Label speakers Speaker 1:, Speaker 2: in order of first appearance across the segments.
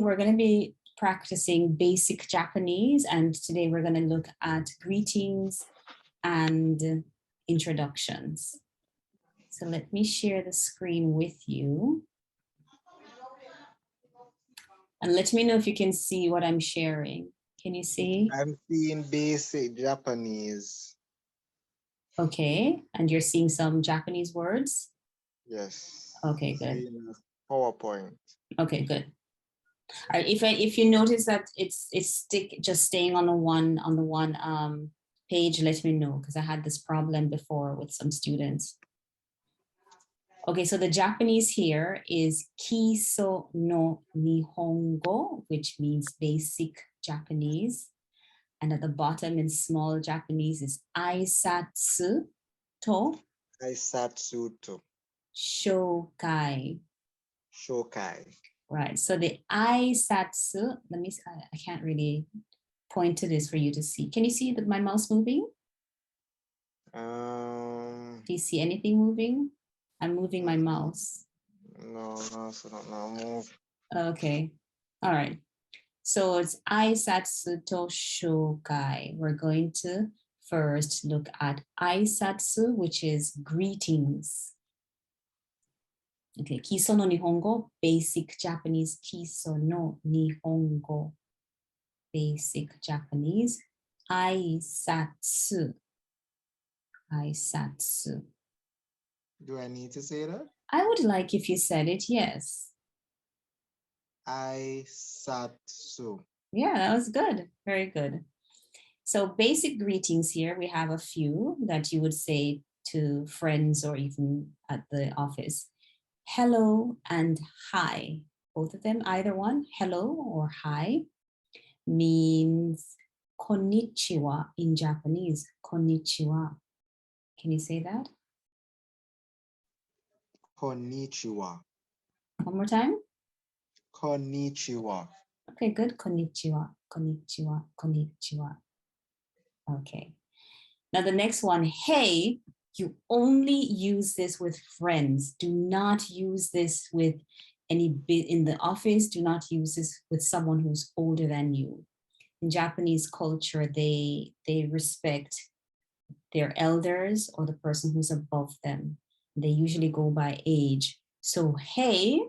Speaker 1: we're going to be practicing basic Japanese, and today we're going to look at greetings and introductions. So let me share the screen with you. And let me know if you can see what I'm sharing. Can you see?
Speaker 2: I'm seeing basic Japanese.
Speaker 1: Okay, and you're seeing some Japanese words?
Speaker 2: Yes.
Speaker 1: Okay, good.
Speaker 2: Seeing PowerPoint.
Speaker 1: Okay, good. All right, if you notice that it's just staying on the one page, let me know, because I had this problem before with some students. Okay, so the Japanese here is Kiso no Nihongo, which means basic Japanese. And at the bottom in small Japanese is Aisatsu to
Speaker 2: Aisatsu to
Speaker 1: Shokai.
Speaker 2: Shokai.
Speaker 1: Right, so the Aisatsu, let me, I can't really point to this for you to see. Can you see my mouse moving? Do you see anything moving? I'm moving my mouse.
Speaker 2: No, so not move.
Speaker 1: Okay, all right. So it's Aisatsu to Shokai. We're going to first look at Aisatsu, which is greetings. Okay, Kiso no Nihongo, basic Japanese. Kiso no Nihongo, basic Japanese. Aisatsu. Aisatsu.
Speaker 2: Do I need to say that?
Speaker 1: I would like if you said it, yes.
Speaker 2: Aisatsu.
Speaker 1: Yeah, that was good. Very good. So basic greetings here, we have a few that you would say to friends or even at the office. Hello and hi. Both of them, either one, hello or hi, means konnichiwa in Japanese. Konnichiwa. Can you say that?
Speaker 2: Konnichiwa.
Speaker 1: One more time.
Speaker 2: Konnichiwa.
Speaker 1: Okay, good. Konnichiwa, konnichiwa, konnichiwa. Okay. Now the next one, hey, you only use this with friends. Do not use this with any bit in the office. Do not use this with someone who's older than you. In Japanese culture, they respect their elders or the person who's above them. They usually go by age. So hey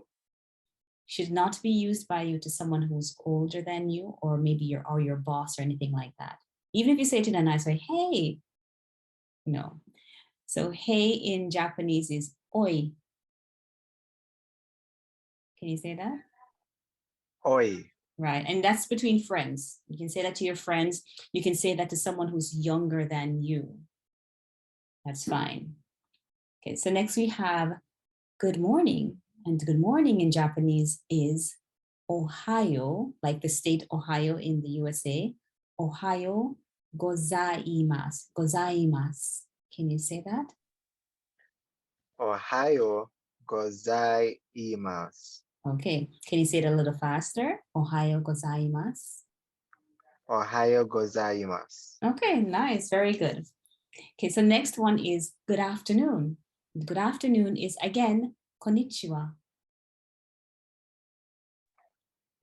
Speaker 1: should not be used by you to someone who's older than you, or maybe your boss or anything like that. Even if you say it in a nice way, hey, no. So hey in Japanese is oi. Can you say that?
Speaker 2: Oi.
Speaker 1: Right, and that's between friends. You can say that to your friends. You can say that to someone who's younger than you. That's fine. Okay, so next we have good morning. And good morning in Japanese is Ohio, like the state Ohio in the USA. Ohayo gozaimasu. Gozaimasu. Can you say that?
Speaker 2: Ohayo gozaimasu.
Speaker 1: Okay, can you say it a little faster? Ohayo gozaimasu.
Speaker 2: Ohayo gozaimasu.
Speaker 1: Okay, nice, very good. Okay, so next one is good afternoon. Good afternoon is again, konnichiwa.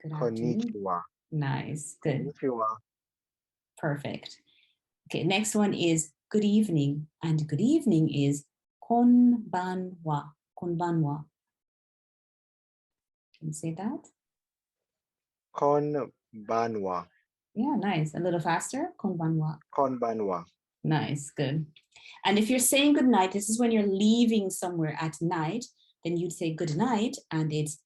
Speaker 1: Good afternoon.
Speaker 2: Konnichiwa.
Speaker 1: Nice, good.
Speaker 2: Konnichiwa.
Speaker 1: Perfect. Okay, next one is good evening. And good evening is konbanwa. Konbanwa. Can you say that?
Speaker 2: Konbanwa.
Speaker 1: Yeah, nice. A little faster. Konbanwa.
Speaker 2: Konbanwa.
Speaker 1: Nice, good. And if you're saying good night, this is when you're leaving somewhere at night, then you'd say good night, and it's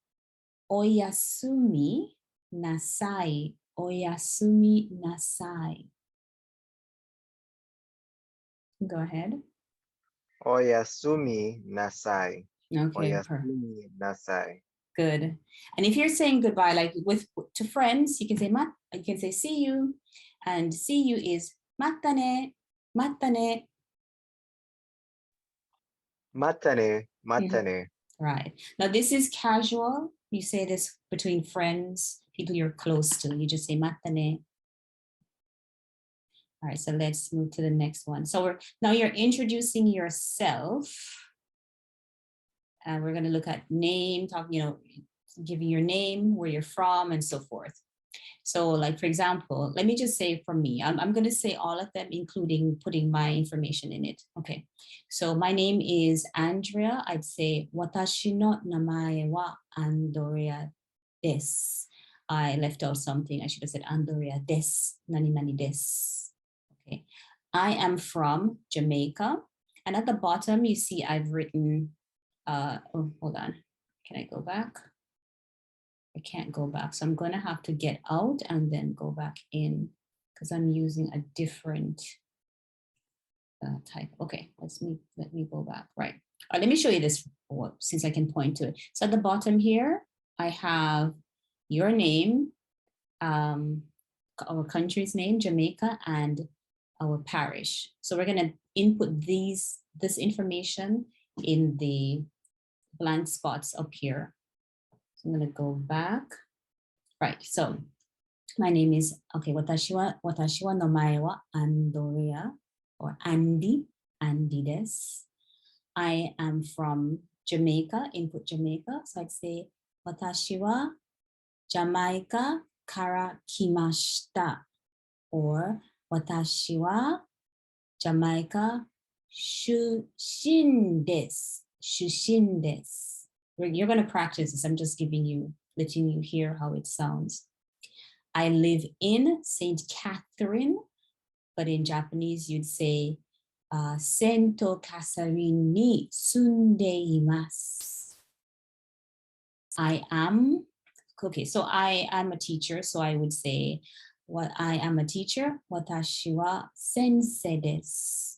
Speaker 1: oyasumi nasai. Oyasumi nasai. Go ahead.
Speaker 2: Oyasumi nasai.
Speaker 1: Okay,
Speaker 2: Oyasumi nasai.
Speaker 1: good. And if you're saying goodbye, like to friends, you can say see you, and see you is matane, matane.
Speaker 2: Matane, matane.
Speaker 1: Right. Now this is casual. You say this between friends, people you're close to. You just say matane. All right, so let's move to the next one. So now you're introducing yourself. And we're going to look at name, give you your name, where you're from, and so forth. So like, for example, let me just say for me, I'm going to say all of them, including putting my information in it. Okay. So my name is Andrea. I'd say, watashi no namae wa Andrea desu. I left out something. I should have said Andrea desu, nani nani desu. Okay. I am from Jamaica. And at the bottom, you see I've written, oh, hold on. Can I go back? I can't go back. So I'm going to have to get out and then go back in because I'm using a different type. Okay, let me go back. Right. All right, let me show you this since I can point to it. So at the bottom here, I have your name, our country's name, Jamaica, and our parish. So we're going to input this information in the blank spots up here. So I'm going to go back. Right. So my name is, okay, watashi wa nomae wa Andrea or Andie desu. I am from Jamaica, input Jamaica. So I'd say, watashi wa Jamaica kara kimashita, or watashi wa Jamaica shushin desu. Shushin desu. You're going to practice this. I'm just letting you hear how it sounds. I live in St. Catherine, but in Japanese, you'd say, Sento Kasarin ni sunde imasu. I am a teacher, so I would say, I am a teacher, watashi wa sensei desu.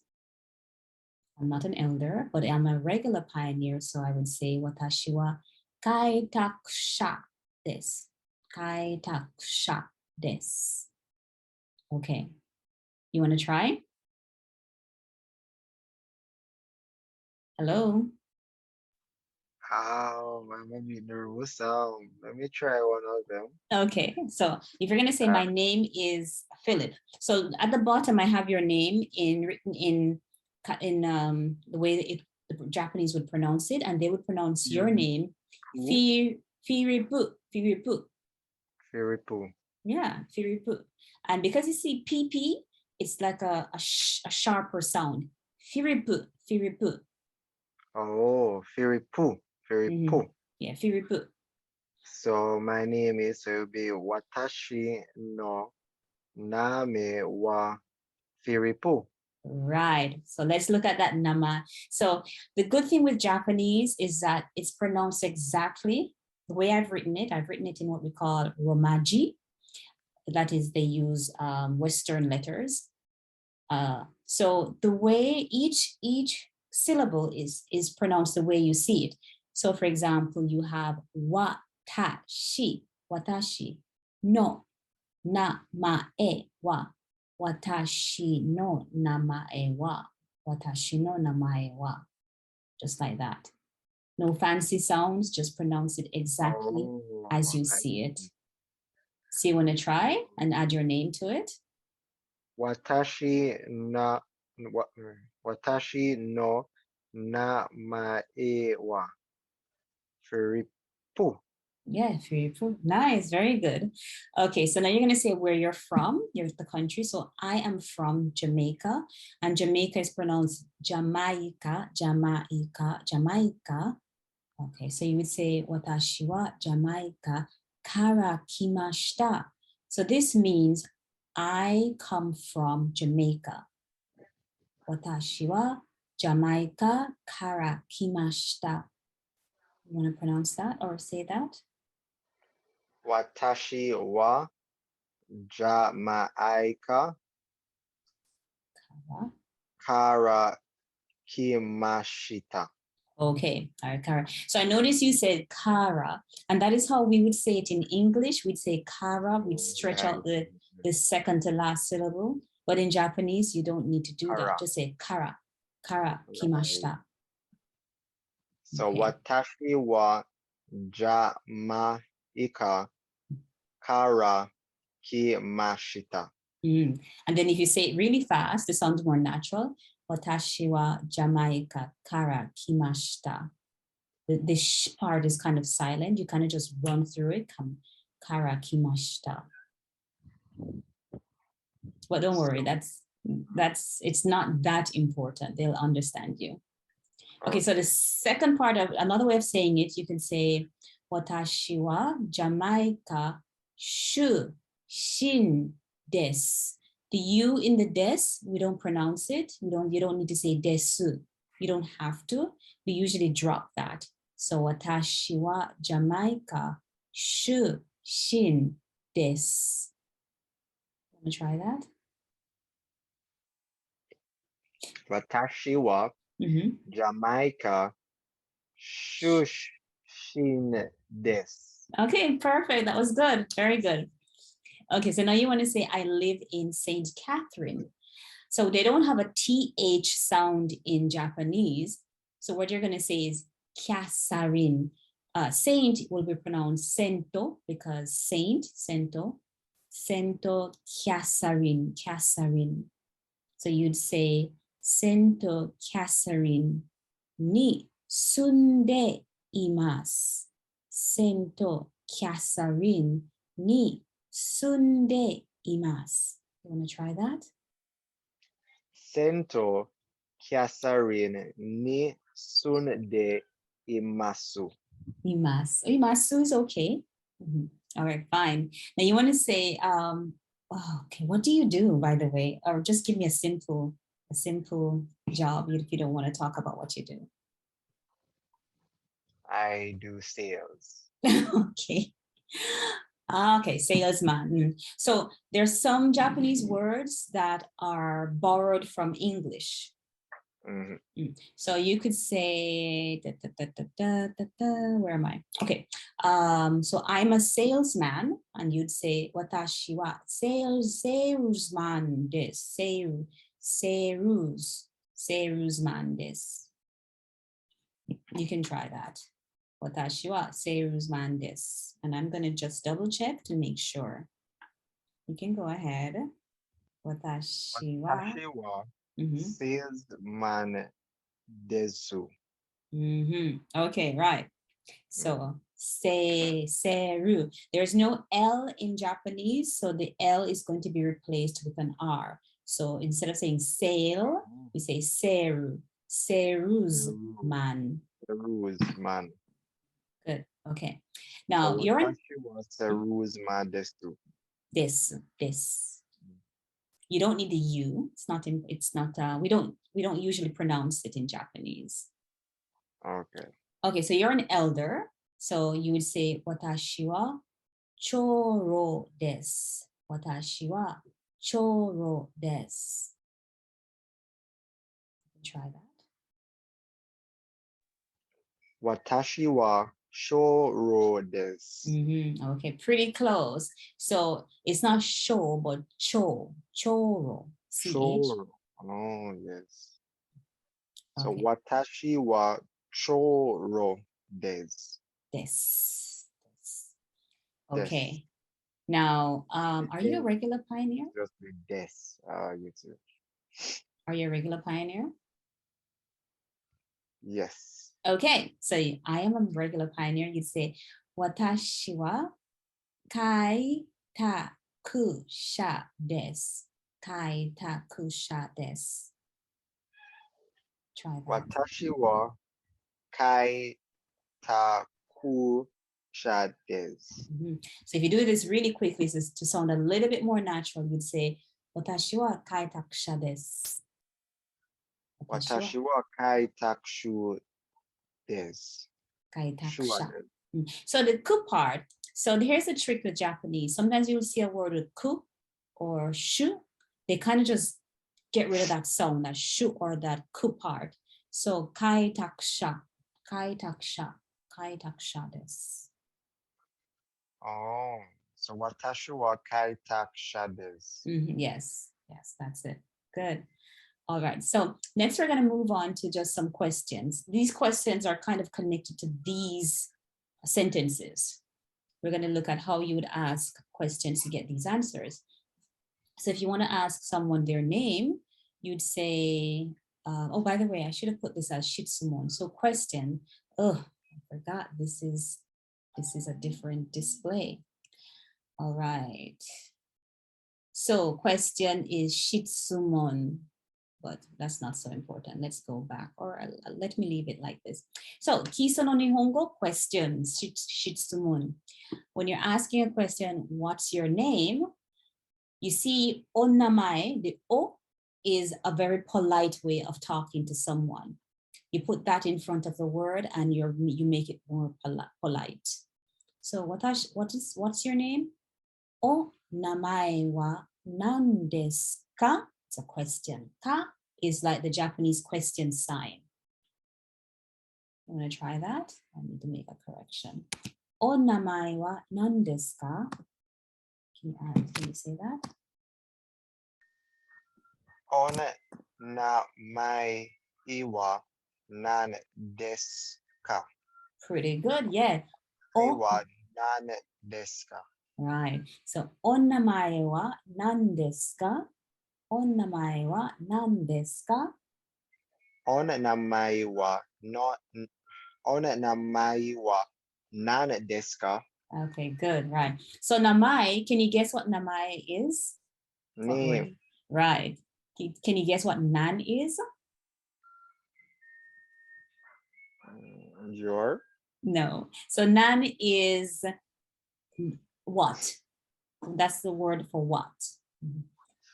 Speaker 1: I'm not an elder, but I'm a regular pioneer, so I would say, watashi wa kaitakusha desu. Kaitakusha desu. Okay, you want to try? Hello?
Speaker 2: I'm a bit nervous. Let me try one of them.
Speaker 1: Okay, so if you're going to say, my name is Philip. So at the bottom, I have your name written in the way the Japanese would pronounce it, and they would pronounce your name, Firipu.
Speaker 2: Firipu.
Speaker 1: Yeah, Firipu. And because you see PP, it's like a sharper sound. Firipu.
Speaker 2: Oh, Firipu.
Speaker 1: Mm-hmm. Yeah, Firipu.
Speaker 2: So my name is, so it will be Watashi no Name wa Firipu.
Speaker 1: Right. So let's look at that nama. So the good thing with Japanese is that it's pronounced exactly the way I've written it. I've written it in what we call Romaji. That is, they use Western letters. So the way each syllable is pronounced the way you see it. So for example, you have watashi no namae wa. Watashi no namae wa. Watashi no namae wa. Just like that. No fancy sounds, just pronounce it exactly as you see it. So you want to try and add your name to it?
Speaker 2: Watashi no namae wa Firipu.
Speaker 1: Yeah, Firipu. Nice, very good. Okay, so now you're going to say where you're from, the country. So I am from Jamaica, and Jamaica is pronounced Jamaica. Okay, so you would say, watashi wa Jamaica kara kimashita. So this means I come from Jamaica. Watashi wa Jamaica kara kimashita. You want to pronounce that or say that?
Speaker 2: Watashi wa Jamaica kara kimashita.
Speaker 1: Okay, all right, Kara. So I noticed you said Kara, and that is how we would say it in English. We'd say Kara, we'd stretch out the second to last syllable. But in Japanese, you don't need to do that. Just say Kara, Kara kimashita.
Speaker 2: So
Speaker 1: Okay.
Speaker 2: watashi wa Jamaica kara kimashita.
Speaker 1: And then if you say it really fast, it sounds more natural. Watashi wa Jamaica kara kimashita. the sh part is kind of silent. You kind of just run through it. Karakimashita. But don't worry, it's not that important. They'll understand you. Okay, so the second part of another way of saying it, you can say watashi wa Jamaica shu shin desu. The U in the des, we don't pronounce it. You don't need to say desu. You don't have to. We usually drop that. So watashi wa Jamaica shu shin desu. Want to try that?
Speaker 2: Watashi wa Jamaica shushin desu.
Speaker 1: Okay, perfect. That was good. Very good. Okay, so now you want to say, I live in St. Catherine. So they don't have a TH sound in Japanese. So what you're going to say is Kyasarin. Saint will be pronounced Sento because Saint, Sento. Sento Kyasarin, Kyasarin. So you'd say Sento Kyasarin ni sunde imasu. Sento Kyasarin ni sunde imasu. You want to try that?
Speaker 2: Sento Kyasarin ni sunde imasu.
Speaker 1: Imasu is okay. All right, fine. Now you want to say, okay, what do you do, by the way? Or just give me a simple job if you don't want to talk about what you do.
Speaker 2: I do sales.
Speaker 1: Okay. Okay, salesman. So there's some Japanese words that are borrowed from English. So you could say, where am I? Okay, so I'm a salesman, and you'd say, watashi wa salesman desu. Salesman desu. You can try that. Watashi wa salesman desu. And I'm going to just double check to make sure. You can go ahead. Watashi wa
Speaker 2: salesman desu.
Speaker 1: Okay, right. So seru. There's no L in Japanese, so the L is going to be replaced with an R. So instead of saying sale, we say seru. Seruzman.
Speaker 2: Seruzman.
Speaker 1: Good. Okay. Now
Speaker 2: so
Speaker 1: you're in
Speaker 2: Seruzman desu.
Speaker 1: This. You don't need the U. It's not we don't usually pronounce it in Japanese. Okay, so you're an elder. So you would say watashi wa choro desu. Watashi wa choro desu. Try that.
Speaker 2: Watashi wa choro desu.
Speaker 1: Okay, pretty close. So it's not sho, but choro.
Speaker 2: Choro. Oh, yes. So
Speaker 1: okay.
Speaker 2: watashi wa choro desu.
Speaker 1: This. Okay. Now, are you a regular pioneer?
Speaker 2: Just with this. You too.
Speaker 1: Are you a regular pioneer?
Speaker 2: Yes.
Speaker 1: Okay, so I am a regular pioneer. You say, watashi wa kaitakusha desu. Kaitakusha desu. Try that.
Speaker 2: Watashi wa kaitakusha desu.
Speaker 1: So if you do this really quickly, to sound a little bit more natural, you'd say, watashi wa kaitakusha desu.
Speaker 2: Watashi wa kaitakusha desu.
Speaker 1: Kaitakusha. So the ku part, so here's the trick with Japanese. Sometimes you'll see a word with ku or shu. They kind of just get rid of that sound, that shu or that ku part. So kaitakusha desu.
Speaker 2: Oh, so watashi wa kaitakusha desu.
Speaker 1: Yes, that's it. Good. All right, so next we're going to move on to just some questions. These questions are kind of connected to these sentences. We're going to look at how you would ask questions to get these answers. So if you want to ask someone their name, you'd say, oh, by the way, I should have put this as Shitsumon. So question, I forgot this is a different display. All right. So question is shitsumon, but that's not so important. Let's go back, or let me leave it like this. So kiso no nihongo, questions, shitsumon. When you're asking a question, what's your name? You see, onamae, the o is a very polite way of talking to someone. You put that in front of the word and you make it more polite. So what's your name? O namae wa nan desu ka? It's a question. Ka is like the Japanese question sign. I'm going to try that. I need to make a correction. O namae wa nan desu ka? Can you say that?
Speaker 2: On na mai iwa nan desu ka.
Speaker 1: Pretty good, yeah. O,
Speaker 2: Iwa nan desu ka.
Speaker 1: right. So, onnamae wa nan desu ka? Onnamae wa nan desu ka?
Speaker 2: On na mai wa no on na mai wa nan desu ka.
Speaker 1: Okay, good, right. So, namae, can you guess what namae is?
Speaker 2: Name.
Speaker 1: Right. Can you guess what nan is?
Speaker 2: Your.
Speaker 1: No. So, nan is what? That's the word for what.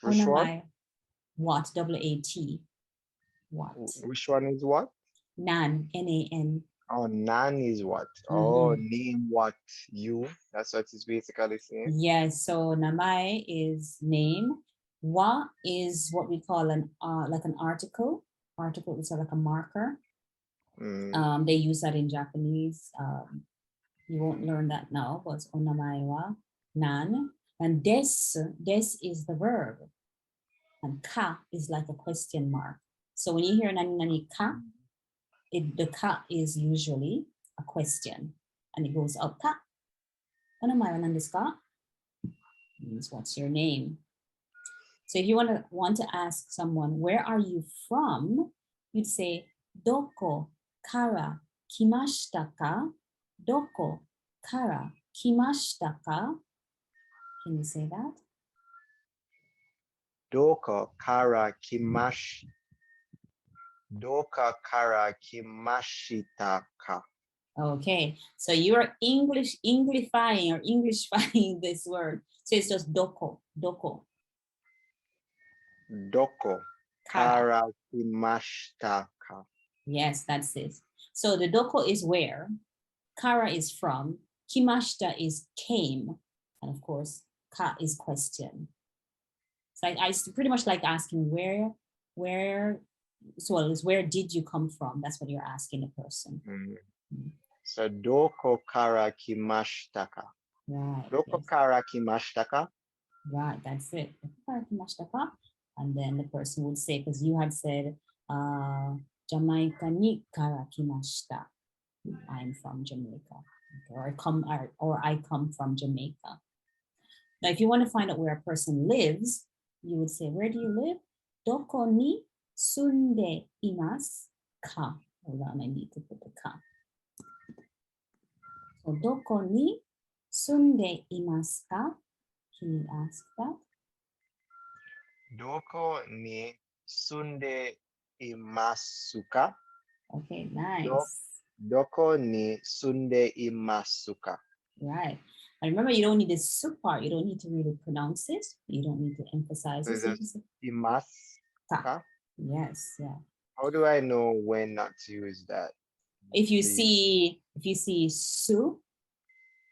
Speaker 2: Which one?
Speaker 1: What, W-A-T. What?
Speaker 2: Which one is what?
Speaker 1: Nan, N-A-N.
Speaker 2: Oh, nan is what? Oh, name what you. That's what it's basically saying.
Speaker 1: Yes, so namae is name. Wa is what we call an like an article. Article is like a marker. They use that in Japanese. You won't learn that now, but it's onamae wa nan. And des is the verb. And ka is like a question mark. So when you hear nani nani ka, the ka is usually a question. And it goes up ka. Onamae wa nan desu ka? Means what's your name? So if you want to ask someone, where are you from? You'd say, doko kara kimashita ka? Doko kara kimashita ka? Can you say that?
Speaker 2: Doka kara kimashita ka.
Speaker 1: Okay, so you are Englishifying this word. So it's just doko.
Speaker 2: Doko kara kimashita ka.
Speaker 1: Yes, that's it. So the doko is where, kara is from, kimashita is came, and of course, ka is question. So I pretty much like asking where did you come from? That's what you're asking a person.
Speaker 2: So doko kara kimashita ka.
Speaker 1: Right.
Speaker 2: Doko kara kimashita ka.
Speaker 1: Right, that's it. And then the person would say, because you had said, Jamaica ni kara kimashita. I'm from Jamaica. Okay, or I come from Jamaica. Now, if you want to find out where a person lives, you would say, where do you live? Doko ni sunde imasu ka? Hold on, I need to put the ka. So, doko ni sunde imasu ka? Can you ask that?
Speaker 2: Doko ni sunde imasu ka?
Speaker 1: Okay, nice.
Speaker 2: Doko ni sunde imasu ka? Right.
Speaker 1: And remember, you don't need the su part. You don't need to really pronounce it. You don't need to emphasize it.
Speaker 2: Imasu ka?
Speaker 1: Yes, yeah.
Speaker 2: How do I know when not to use that?
Speaker 1: If you see su,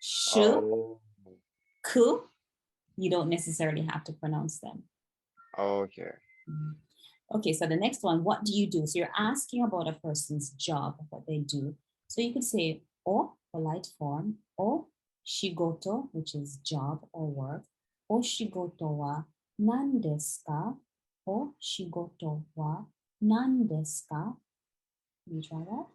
Speaker 1: shu, ku, you don't necessarily have to pronounce them.
Speaker 2: Okay.
Speaker 1: Okay, so the next one, what do you do? So you're asking about a person's job, what they do. So you could say o, polite form, o shigoto, which is job or work. O shigoto wa nan desu ka? O shigoto wa nan desu ka? Can you try that?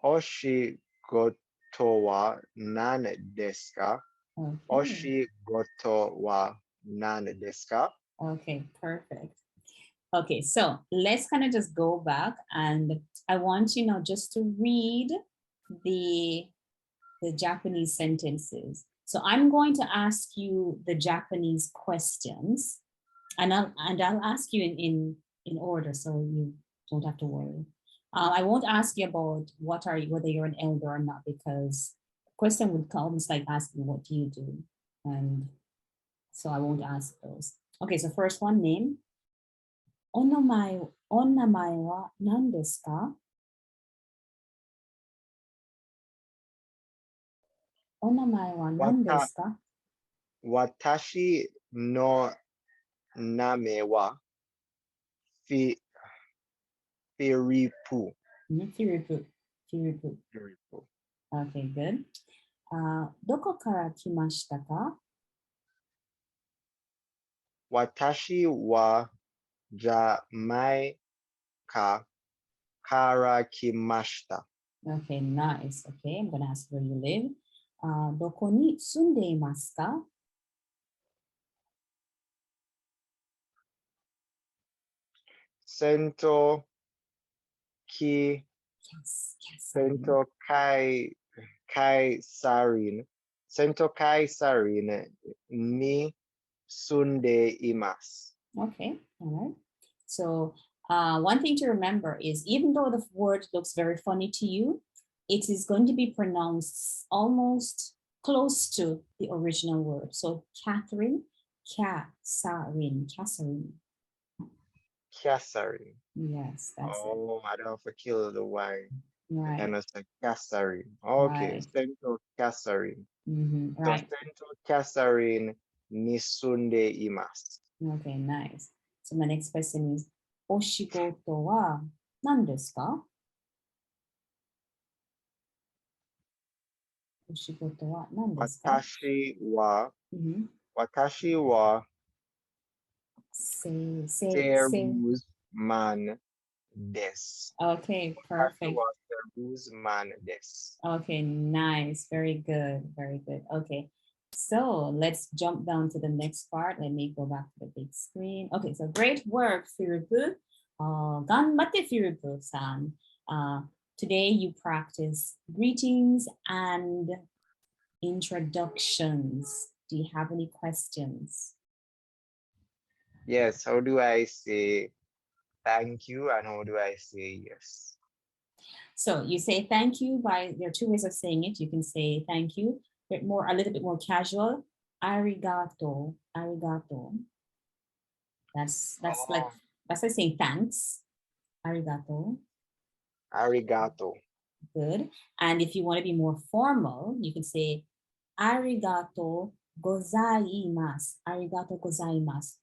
Speaker 2: O shigoto wa nan desu ka? O shigoto wa nan desu ka?
Speaker 1: Okay, perfect. Okay, so let's kind of just go back, and I want you now just to read the Japanese sentences. So I'm going to ask you the Japanese questions, and I'll ask you in order, so you don't have to worry. I won't ask you about whether you're an elder or not, because the question would almost like asking what do you do, and so I won't ask those. Okay, so first one, name. Onamae wa nan desu ka? Onamae wa nan
Speaker 2: Wata,
Speaker 1: desu ka?
Speaker 2: watashi no name wa fi, Firipu.
Speaker 1: Firipu. Firipu.
Speaker 2: Firipu.
Speaker 1: Okay, good. Doko kara kimashita ka?
Speaker 2: Watashi wa Jamaica kara kimashita.
Speaker 1: Okay, nice. Okay, I'm gonna ask where you live. Doko ni sunde imasu ka?
Speaker 2: Sento ki
Speaker 1: Yes, yes.
Speaker 2: Sento kai sarin. Sento kai sarin ni sunde imas.
Speaker 1: Okay, all right. So one thing to remember is even though the word looks very funny to you, it is going to be pronounced almost close to the original word. So Catherine, Catherine.
Speaker 2: Kasarin.
Speaker 1: Yes, that's it.
Speaker 2: Oh, I don't have to kill the Y.
Speaker 1: Right,
Speaker 2: And it's like Kasarin. Okay,
Speaker 1: right.
Speaker 2: Sento Kasarin. So
Speaker 1: Right.
Speaker 2: Sento Kasarin ni sunde imas.
Speaker 1: Okay, nice. So my next question is, Oshigoto wa nan desu ka? Oshigoto wa nan desu ka?
Speaker 2: Mhm. Watashi wa
Speaker 1: Say.
Speaker 2: Serus man des.
Speaker 1: Okay,
Speaker 2: Watashi
Speaker 1: perfect.
Speaker 2: wa Serus man des.
Speaker 1: Okay, nice. Very good. Very good. Okay. So let's jump down to the next part. Let me go back to the big screen. Okay, so great work, Firibu. Ganbatte Firibu-san. Today you practice greetings and introductions. Do you have any questions?
Speaker 2: Yes, how do I say thank you and how do I say yes?
Speaker 1: So you say thank you there are two ways of saying it. You can say thank you, but a little bit more casual. Arigato, arigato. That's like saying thanks. Arigato.
Speaker 2: Arigato.
Speaker 1: Good. And if you want to be more formal, you can say arigato gozaimasu. Arigato gozaimasu.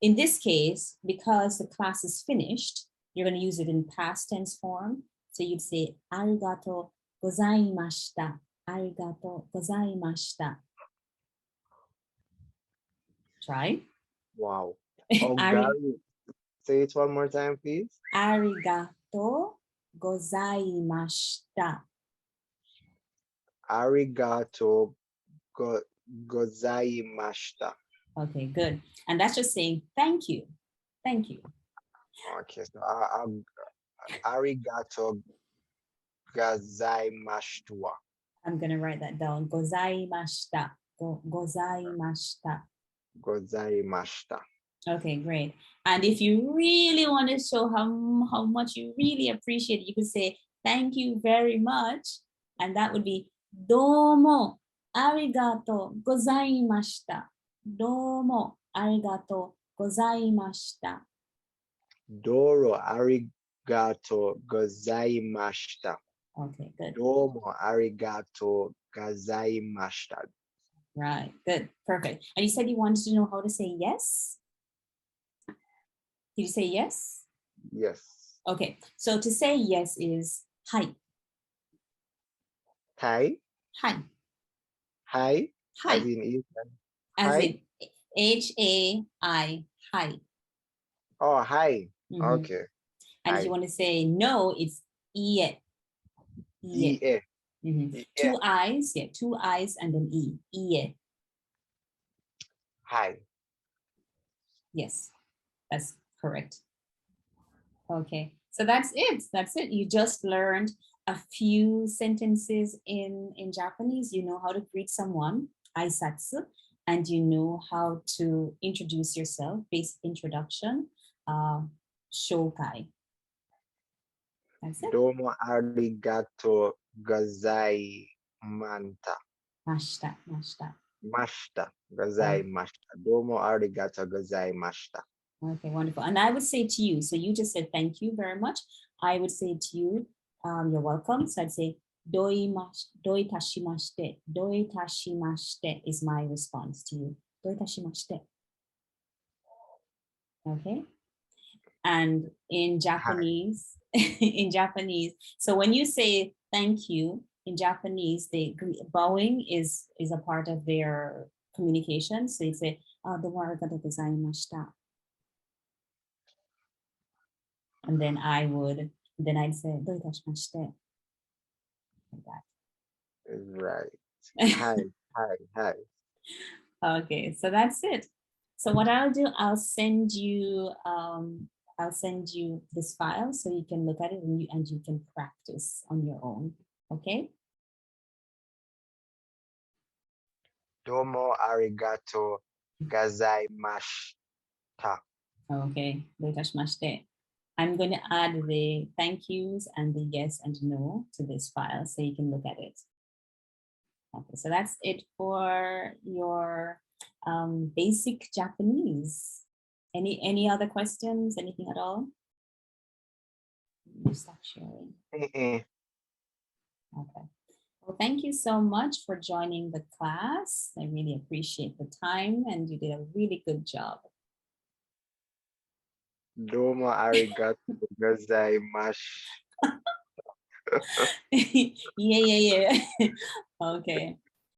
Speaker 1: In this case, because the class is finished, you're going to use it in past tense form. So you'd say arigato gozaimashita. Arigato gozaimashita. Try.
Speaker 2: Wow. Oh, Gary, say it one more time, please.
Speaker 1: Arigato gozaimashita.
Speaker 2: Arigato gozaimashita.
Speaker 1: Okay, good. And that's just saying thank you. Thank you.
Speaker 2: Okay, so arigato gozaimashita.
Speaker 1: I'm going to write that down. Gozaimashita. Gozaimashita.
Speaker 2: Gozaimashita.
Speaker 1: Okay, great. And if you really want to show how much you really appreciate it, you could say thank you very much. And that would be domo arigato gozaimashita. Domo arigato gozaimashita.
Speaker 2: Doro arigato gozaimashita.
Speaker 1: Okay, good.
Speaker 2: Domo arigato gozaimashita.
Speaker 1: Right, good, perfect. And you said you wanted to know how to say yes? Did you say yes?
Speaker 2: Yes.
Speaker 1: Okay, so to say yes is hai.
Speaker 2: Hi.
Speaker 1: Hai.
Speaker 2: Hi.
Speaker 1: Hai.
Speaker 2: As in Ethan.
Speaker 1: As
Speaker 2: Hi.
Speaker 1: in Hai. Hai.
Speaker 2: Oh, hi.
Speaker 1: Mm-hmm.
Speaker 2: Okay.
Speaker 1: And
Speaker 2: hi.
Speaker 1: if you want to say no, it's ie. Ie.
Speaker 2: E.
Speaker 1: Mm-hmm.
Speaker 2: E.
Speaker 1: Two eyes, yeah, two eyes and then e. Ie.
Speaker 2: Hi.
Speaker 1: Yes, That's correct. Okay, so that's it. That's it. You just learned a few sentences in Japanese. You know how to greet someone, aisatsu, and you know how to introduce yourself, basic introduction, shokai. That's it.
Speaker 2: Domo arigato gozaimanta.
Speaker 1: Mashita, mashita.
Speaker 2: Mashita. Gozaimashita. Domo arigato gozaimashita.
Speaker 1: Okay, wonderful. And I would say to you, so you just said thank you very much. I would say to you, you're welcome. So I'd say doitashimashite. Doitashimashite is my response to you. Doitashimashite. Okay. And in Japanese, in Japanese, so when you say thank you in Japanese, bowing is a part of their communication. So you say, domo arigatou gozaimashita. And then I'd say, doitashimashite. Like
Speaker 2: Right.
Speaker 1: that.
Speaker 2: Hi.
Speaker 1: Okay, so that's it. So what I'll do, I'll send you this file so you can look at it and you can practice on your own. Okay.
Speaker 2: Domo arigato gozaimashita.
Speaker 1: Okay. Doitashimashite. I'm going to add the thank yous and the yes and no to this file so you can look at it. Okay, so that's it for your basic Japanese. Any other questions? Anything at all? You stop sharing. Okay. Well, thank you so much for joining the class. I really appreciate the time and you did a really good job.
Speaker 2: Domo arigato gozaimasu.
Speaker 1: Yeah. Okay.